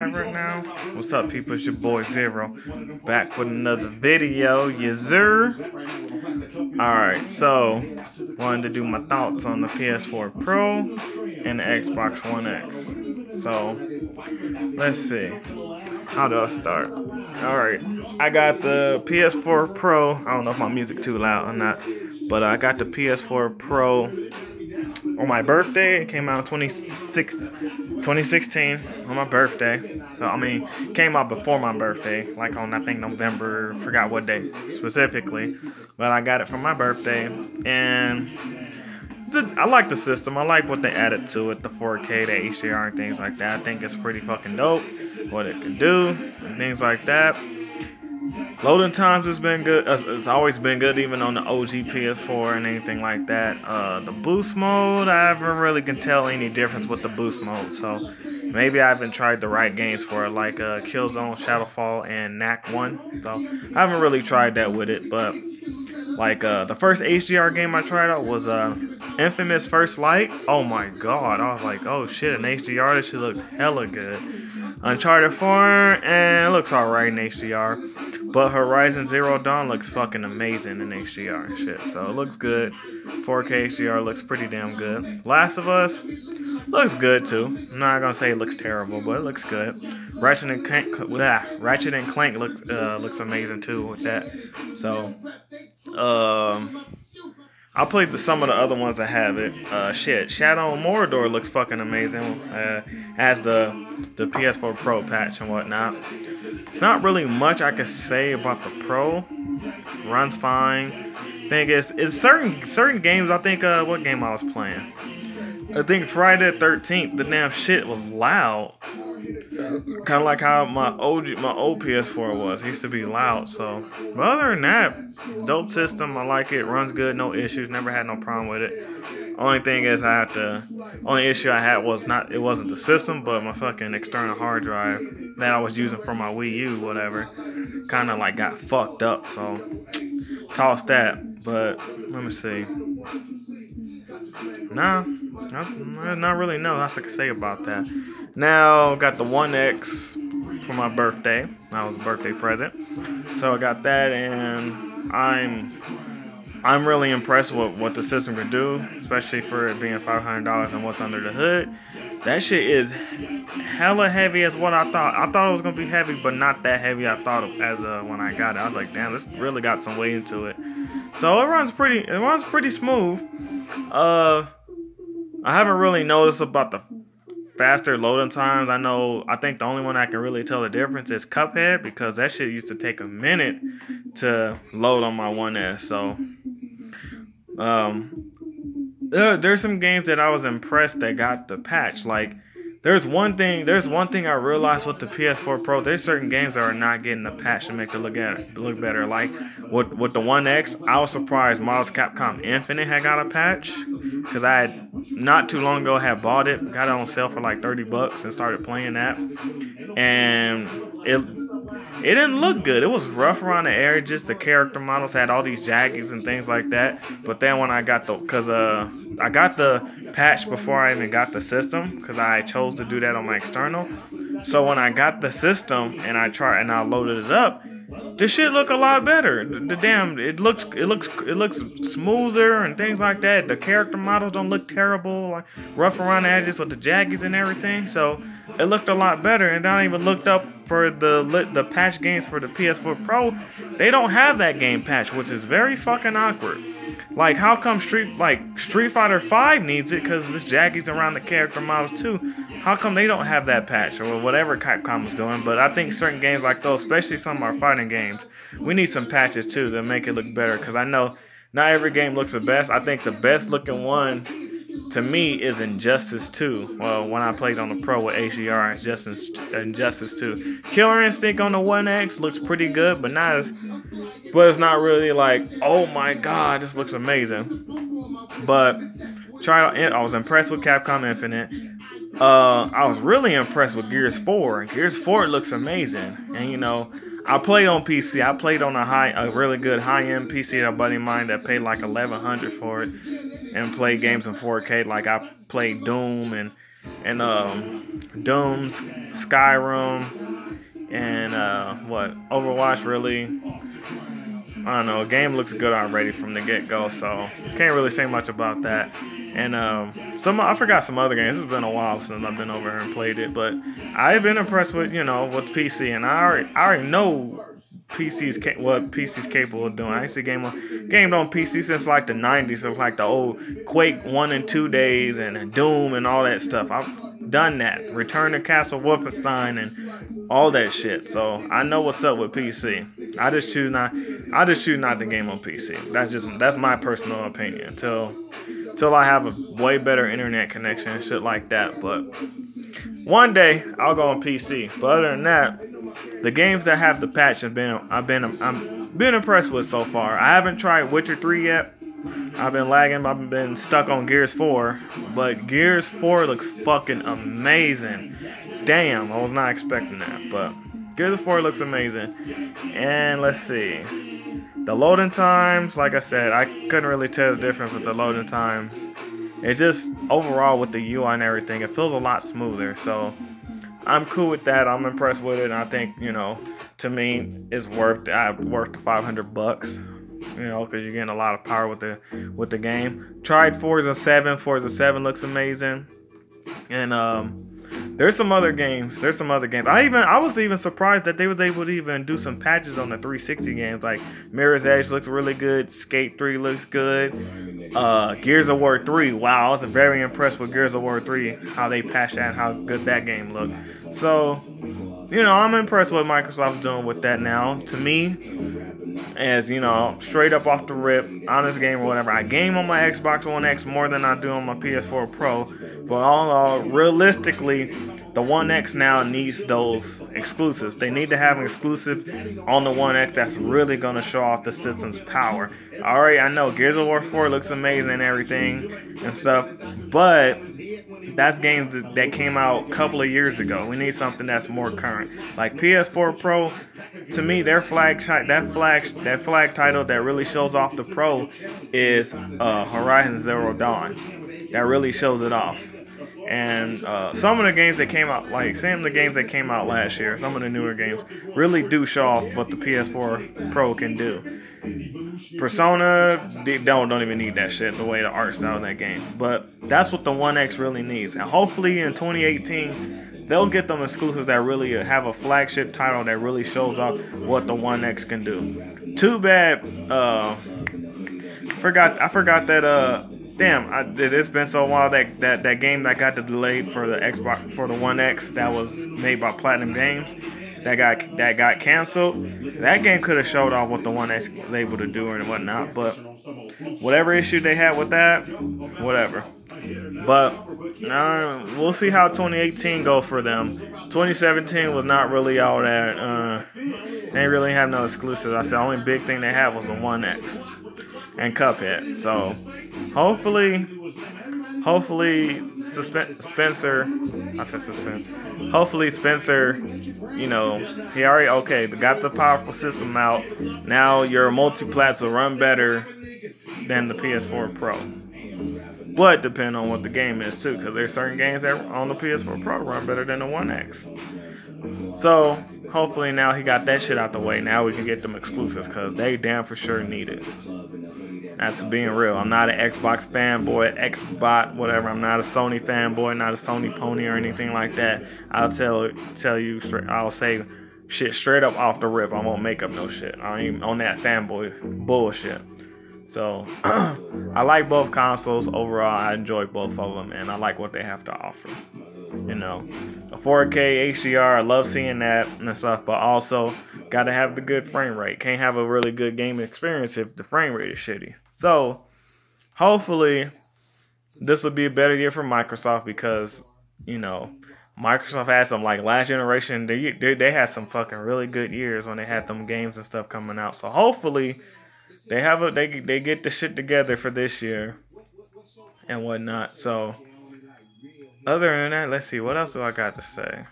Right now. What's up, people? It's your boy Zero, back with another video. Yes, sir. Alright, so wanted to do my thoughts on the PS4 Pro and the Xbox One X. So let's see. How do I start? Alright, I got the PS4 Pro. I don't know if my music too loud or not, but I got the PS4 Pro on my birthday. It came out in 2016 on my birthday. So, I mean, it came out before my birthday, like on, I think, November, forgot what day specifically. But I got it for my birthday, and I like the system. I like what they added to it, the 4K, the HDR, and things like that. I think it's pretty fucking dope, what it can do, and things like that. Loading times has been good. It's always been good, even on the OG PS4 and anything like that. The boost mode, I haven't really can tell any difference with the boost mode. So maybe I haven't tried the right games for it, like Killzone, Shadowfall, and Knack 1. So I haven't really tried that with it. But like the first HDR game I tried out was Infamous First Light. Oh my god, I was like, oh shit, in HDR this shit looks hella good. Uncharted 4, and it looks alright in HDR. But Horizon Zero Dawn looks fucking amazing in HDR and shit. So it looks good. 4K HDR looks pretty damn good. Last of Us looks good too. I'm not gonna say it looks terrible, but it looks good. Ratchet and Clank looks amazing too with that. So I played some of the other ones that have it. Shadow and Mordor looks fucking amazing. Has the PS4 Pro patch and whatnot. It's not really much I can say about the Pro. Runs fine. Thing is, it's certain games. I think what game I was playing. I think Friday the 13th. The damn shit was loud. Kind of like how my old PS4 was. It used to be loud. So, but other than that, dope system. I like it. Runs good. No issues. Never had no problem with it. Only thing is, only issue I had was it wasn't the system, but my fucking external hard drive that I was using for my Wii U, whatever, kind of like got fucked up. So, tossed that. But let me see. Nah, not really know what I can say about that. Now, got the One X for my birthday. That was a birthday present. So I got that, and I'm really impressed with what the system can do, especially for it being $500 and what's under the hood. That shit is hella heavy as what I thought. I thought it was gonna be heavy, but not that heavy I thought it as when I got it. I was like, damn, this really got some weight into it. So it runs pretty smooth. I haven't really noticed about the faster loading times. I think the only one I can really tell the difference is Cuphead, because that shit used to take a minute to load on my 1S. So there's some games that I was impressed that got the patch. Like there's one thing I realized with the PS4 Pro. There's certain games that are not getting the patch to make it look better. Like with the 1X, I was surprised Marvel's Capcom Infinite had got a patch, because I had not too long ago had bought it, got it on sale for like $30 and started playing that, and it didn't look good. It was rough around the edges. The character models had all these jaggies and things like that. But then when I got I got the patch before I even got the system, because I chose to do that on my external. So when I got the system and I loaded it up, this shit look a lot better. It looks smoother and things like that. The character models don't look terrible, like rough around the edges with the jaggies and everything. So it looked a lot better. And then I even looked up for the patch games for the PS4 Pro. They don't have that game patch, which is very fucking awkward. Like, how come Street Fighter 5 needs it, because there's jaggies around the character models too? How come they don't have that patch, or whatever Capcom is doing? But I think certain games like those, especially some of our fighting games, we need some patches too to make it look better, because I know not every game looks the best. I think the best looking one to me is Injustice 2. Well, when I played on the Pro with HDR, Injustice 2. Killer Instinct on the 1X looks pretty good, but it's not really like, oh my god, this looks amazing. But I was impressed with Capcom Infinite. I was really impressed with Gears 4. Gears 4 looks amazing, and I played on PC. I played on a really good high-end PC. A buddy of mine that paid like $1,100 for it, and played games in 4K. Like I played Doom and and Doom, Skyrim, and Overwatch really. I don't know. Game looks good already from the get-go, so can't really say much about that. And I forgot some other games. It's been a while since I've been over here and played it, but I've been impressed with with PC, and I already know what PC's capable of doing. I used to gamed on PC since like the 90s, so like the old Quake 1 and 2 days and Doom and all that stuff. I've done that. Return to Castle Wolfenstein and all that shit. So I know what's up with PC. I just choose not to game on PC. That's my personal opinion. Until I have a way better internet connection and shit like that. But one day I'll go on PC. But other than that, the games that have the patch I've been impressed with so far. I haven't tried Witcher 3 yet. I've been lagging. I've been stuck on Gears 4. But Gears 4 looks fucking amazing. Damn, I was not expecting that. But Gears 4 looks amazing. And let's see. The loading times, like I said, I couldn't really tell the difference with the loading times. It's just overall with the UI and everything, it feels a lot smoother. So I'm cool with that. I'm impressed with it. And I think, to me, it's worth the $500. Because you're getting a lot of power with the game. Tried Forza 7. Forza 7 looks amazing. And there's some other games. I was even surprised that they was able to even do some patches on the 360 games. Like Mirror's Edge looks really good. Skate 3 looks good. Gears of War 3. Wow, I was very impressed with Gears of War 3. How they patched that and how good that game looked. So, I'm impressed with what Microsoft's doing with that now. To me, as straight up off the rip, honest game or whatever. I game on my Xbox One X more than I do on my PS4 Pro. But all realistically, the One X now needs those exclusives. They need to have an exclusive on the One X that's really going to show off the system's power. Alright, I know Gears of War 4 looks amazing and everything and stuff, but that's games that came out a couple of years ago. We need something that's more current. Like PS4 Pro, to me, their flag title that really shows off the Pro is Horizon Zero Dawn. That really shows it off. And some of the games that came out, like some of the games that came out last year, some of the newer games, really do show off what the PS4 Pro can do. Persona, they don't even need that shit, the way the art style of that game. But that's what the One X really needs. And hopefully in 2018, they'll get them exclusives that really have a flagship title that really shows off what the One X can do. Too bad, I forgot that, damn, it's been so long that game that got delayed for the Xbox, for the One X, that was made by Platinum Games, that got canceled. That game could have showed off what the One X was able to do and whatnot, but whatever issue they had with that, whatever. But we'll see how 2018 goes for them. 2017 was not really all that. They didn't really have no exclusives. I said the only big thing they had was the One X and Cuphead. So hopefully Spencer, hopefully Spencer, he already got the powerful system out. Now your multiplats will run better than the PS4 Pro. But depending on what the game is too, because there's certain games that on the PS4 Pro run better than the One X. So hopefully now he got that shit out the way. Now we can get them exclusives because they damn for sure need it. That's being real. I'm not an Xbox fanboy, Xbot, whatever. I'm not a Sony fanboy, not a Sony pony or anything like that. I'll tell you straight. I'll say shit straight up off the rip. I won't make up no shit. I ain't on that fanboy bullshit. So I like both consoles overall. I enjoy both of them, and I like what they have to offer. A 4K HDR, I love seeing that and stuff, but also gotta have the good frame rate. Can't have a really good game experience if the frame rate is shitty. So hopefully this will be a better year for Microsoft because Microsoft had some, like, last generation. They had some fucking really good years when they had them games and stuff coming out. So hopefully they get the shit together for this year and whatnot. So other than that, let's see, what else do I got to say?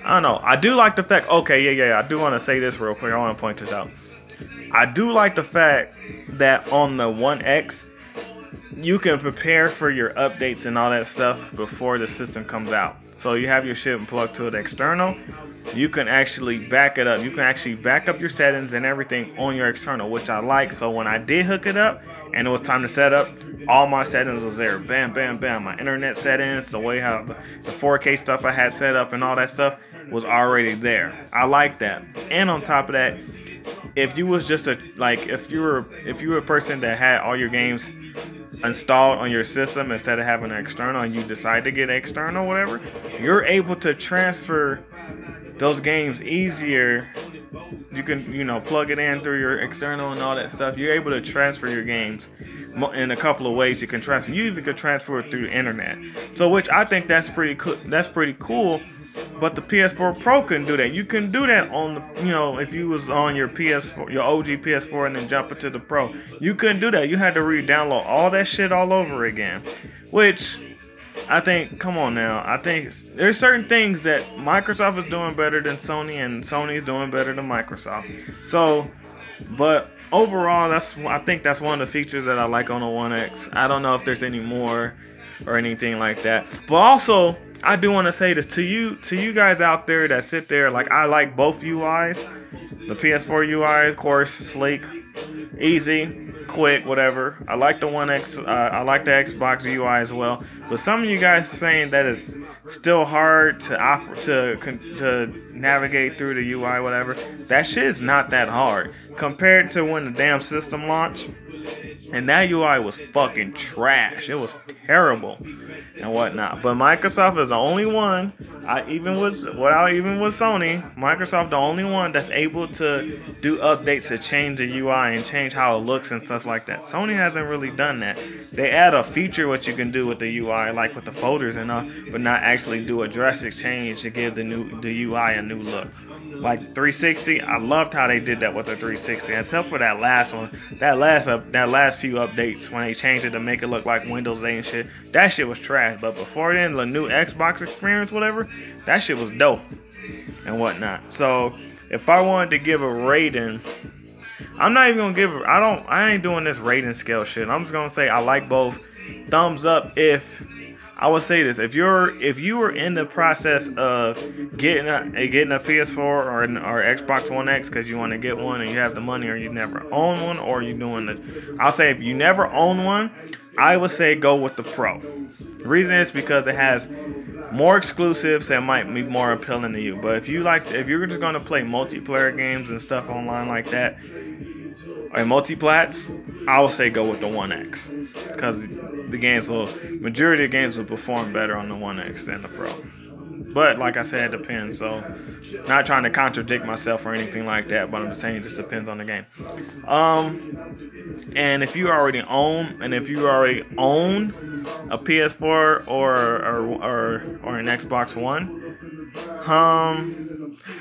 I don't know. I do like the fact. Okay, yeah. I do want to say this real quick. I want to point this out. I do like the fact that on the One X, you can prepare for your updates and all that stuff before the system comes out. So you have your shit plugged to an external. You can actually back it up. You can actually back up your settings and everything on your external, which I like. So when I did hook it up and it was time to set up, all my settings was there. Bam, bam, bam. My internet settings, the way how the 4K stuff I had set up and all that stuff was already there. I like that. And on top of that, if you was just if you were a person that had all your games installed on your system instead of having an external, and you decide to get external, whatever, you're able to transfer those games easier. You can, plug it in through your external and all that stuff. You're able to transfer your games in a couple of ways. You can transfer. You even could transfer it through the internet. So, which I think that's pretty cool. That's pretty cool. But the PS4 Pro couldn't do that. You can do that on the, if you was on your PS4, your OG PS4, and then jump into the Pro. You couldn't do that. You had to re-download all that shit all over again. Which I think, come on now. I think there's certain things that Microsoft is doing better than Sony, and Sony is doing better than Microsoft. So, but overall, I think that's one of the features that I like on the One X. I don't know if there's any more or anything like that. But also, I do want to say this to you guys out there that sit there, like, I like both UIs. The PS4 UI, of course, sleek, easy, quick, whatever. I like the One X. I like the Xbox UI as well. But some of you guys saying that it's still hard to navigate through the UI, whatever. That shit is not that hard compared to when the damn system launched. And that UI was fucking trash. It was terrible and whatnot. But Microsoft is the only one. Even with Sony, Microsoft the only one that's able to do updates to change the UI and change how it looks and stuff like that. Sony hasn't really done that. They add a feature what you can do with the UI, like with the folders and all, but not actually do a drastic change to give the UI a new look. Like 360, I loved how they did that with the 360. Except for that last one, that last few updates when they changed it to make it look like Windows 8 and shit. That shit was trash. But before then, the new Xbox experience, whatever, that shit was dope and whatnot. So if I wanted to give a rating, I'm not even gonna give. I ain't doing this rating scale shit. I'm just gonna say I like both. Thumbs up if. I would say this: if you were in the process of getting a PS4 or Xbox One X because you want to get one and you have the money, or you never own one, or you doing the, I'll say if you never own one, I would say go with the Pro. The reason is because it has more exclusives that might be more appealing to you. But if you're just gonna play multiplayer games and stuff online like that, or multi-plats, I would say go with the One X because majority of games will perform better on the One X than the Pro. But like I said, it depends. So, not trying to contradict myself or anything like that, but I'm just saying it just depends on the game. And if you already own a PS4 or an Xbox One,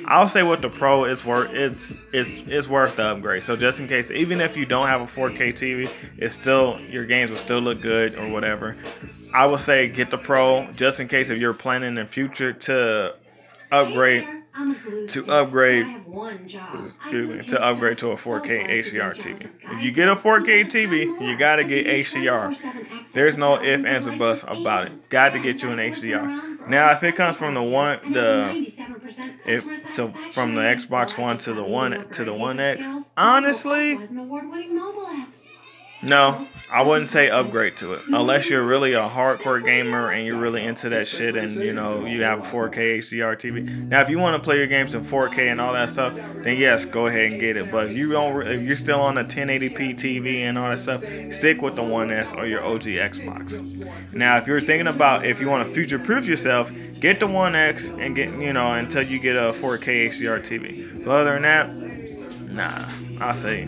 I'll say with the Pro, it's worth the upgrade. So just in case, even if you don't have a 4K TV, your games will still look good or whatever. I would say get the Pro just in case if you're planning in the future to upgrade to a 4K HDR TV. If you get a 4K TV, you gotta get HDR. There's no ifs, ands, or buts about it. Got to get you an HDR. Now, if it comes from from the Xbox One to the One X, honestly, no, I wouldn't say upgrade to it unless you're really a hardcore gamer and you're really into that shit and you have a 4K HDR TV. Now, if you want to play your games in 4K and all that stuff, then yes, go ahead and get it. But if you're still on a 1080p TV and all that stuff, stick with the One S or your OG Xbox. Now, if you're thinking about if you want to future-proof yourself, get the One X and get until you get a 4K HDR TV. But other than that, nah, I'll say.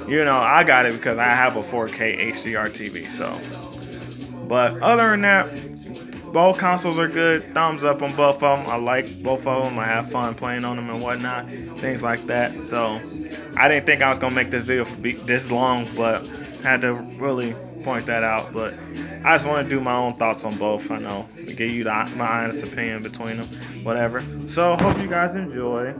I got it because I have a 4K HDR TV, so. But other than that, both consoles are good. Thumbs up on both of them. I like both of them. I have fun playing on them and whatnot. Things like that. So, I didn't think I was going to make this video this long, but had to really point that out. But I just want to do my own thoughts on both. I know. To give you my honest opinion between them. Whatever. So, hope you guys enjoy.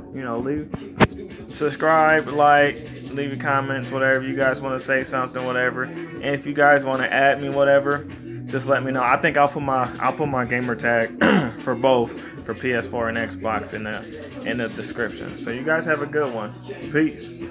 Subscribe, like, leave your comments, whatever. You guys want to say something, whatever. And if you guys want to add me, whatever, just let me know. I think I'll put my gamer tag for both, for PS4 and Xbox in the description. So you guys have a good one. Peace.